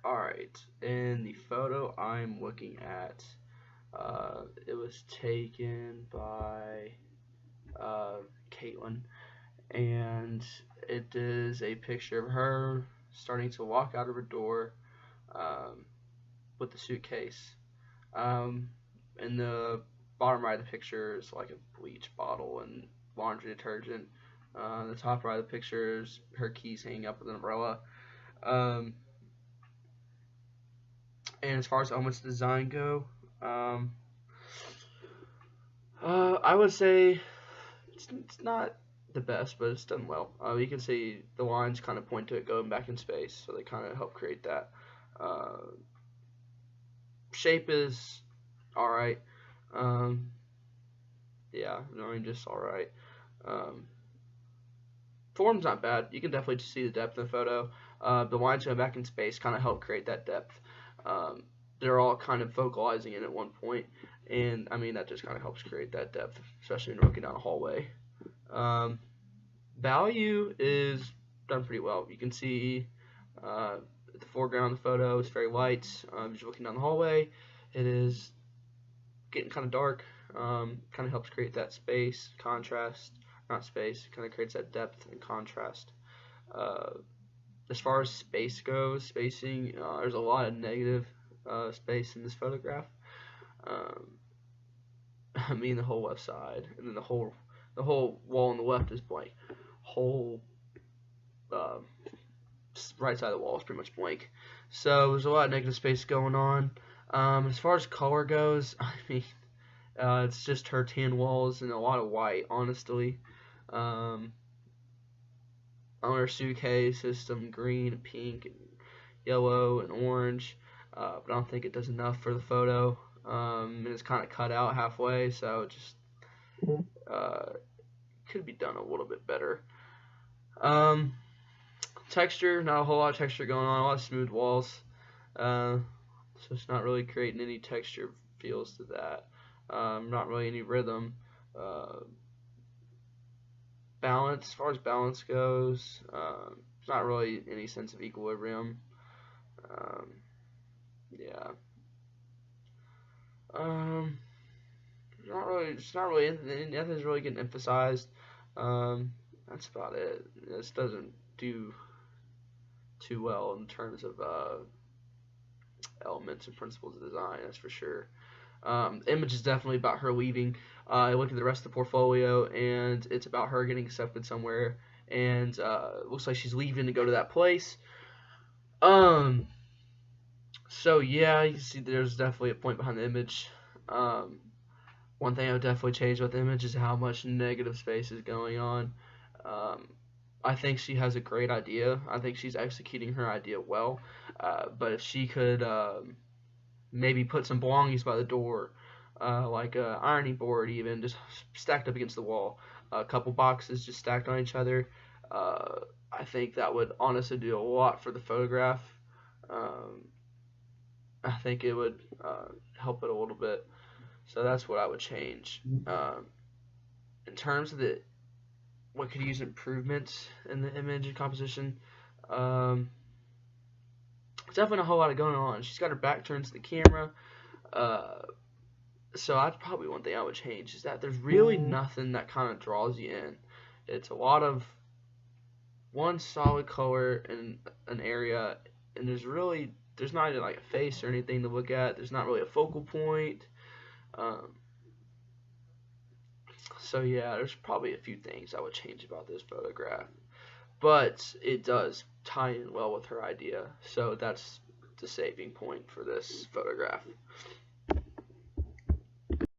Alright, in the photo I'm looking at, it was taken by uh, Caitlin, and it is a picture of her starting to walk out of her door um, with the suitcase. Um, in the bottom right of the picture is like a bleach bottle and laundry detergent. The top right of the picture is her keys hanging up with an umbrella. Um, and as far as elements of design go, um, I would say it's not the best, but it's done well. You can see the lines kind of point to it going back in space, so they kind of help create that. Uh, Shape is all right. Um, yeah, I mean just all right. Um, Form's not bad. You can definitely see the depth in the photo. The lines going back in space kind of help create that depth. Um, they're all kind of vocalizing it at one point, and I mean that just kind of helps create that depth, especially when you're looking down a hallway. Um, Value is done pretty well. You can see uh, the foreground of the photo is very light. As you're looking down the hallway, it is getting kind of dark. Kind of helps create that space contrast, not space. Kind of creates that depth and contrast. Uh, as far as space goes, spacing, there's a lot of negative space in this photograph. Um, I mean the whole left side, and then the whole wall on the left is blank. Whole uh, right side of the wall is pretty much blank. So there's a lot of negative space going on. As far as color goes, I mean, it's just her tan walls and a lot of white, honestly. Um, on her suitcase is some green, pink, and yellow, and orange. But I don't think it does enough for the photo. And it's kind of cut out halfway, so it just uh, could be done a little bit better. Um, Texture, not a whole lot of texture going on, a lot of smooth walls. Uh, so it's not really creating any texture feels to that. Not really any rhythm. Uh, Balance, as far as balance goes, there's not really any sense of equilibrium. Um, yeah. Um, it's not really nothing's really getting emphasized. That's about it. This doesn't do too well in terms of elements and principles of design. That's for sure. The image is definitely about her leaving. I look at the rest of the portfolio, and it's about her getting accepted somewhere, and it looks like she's leaving to go to that place. Um, so yeah, you can see there's definitely a point behind the image. Um, One thing I would definitely change with the image is how much negative space is going on. Um, I think she has a great idea. I think she's executing her idea well. But if she could maybe put some belongings by the door, like a ironing board, even just stacked up against the wall, a couple boxes just stacked on each other. I think that would honestly do a lot for the photograph. Um, I think it would help it a little bit. So that's what I would change. In terms of the what could use improvements in the image and composition, um, definitely a whole lot of going on. She's got her back turned to the camera. Uh, so that's probably one thing I would change is that there's really nothing that kind of draws you in. It's a lot of one solid color in an area, and there's not even like a face or anything to look at. There's not really a focal point. Um, so yeah, there's probably a few things I would change about this photograph, but it does tie in well with her idea. So that's the saving point for this photograph.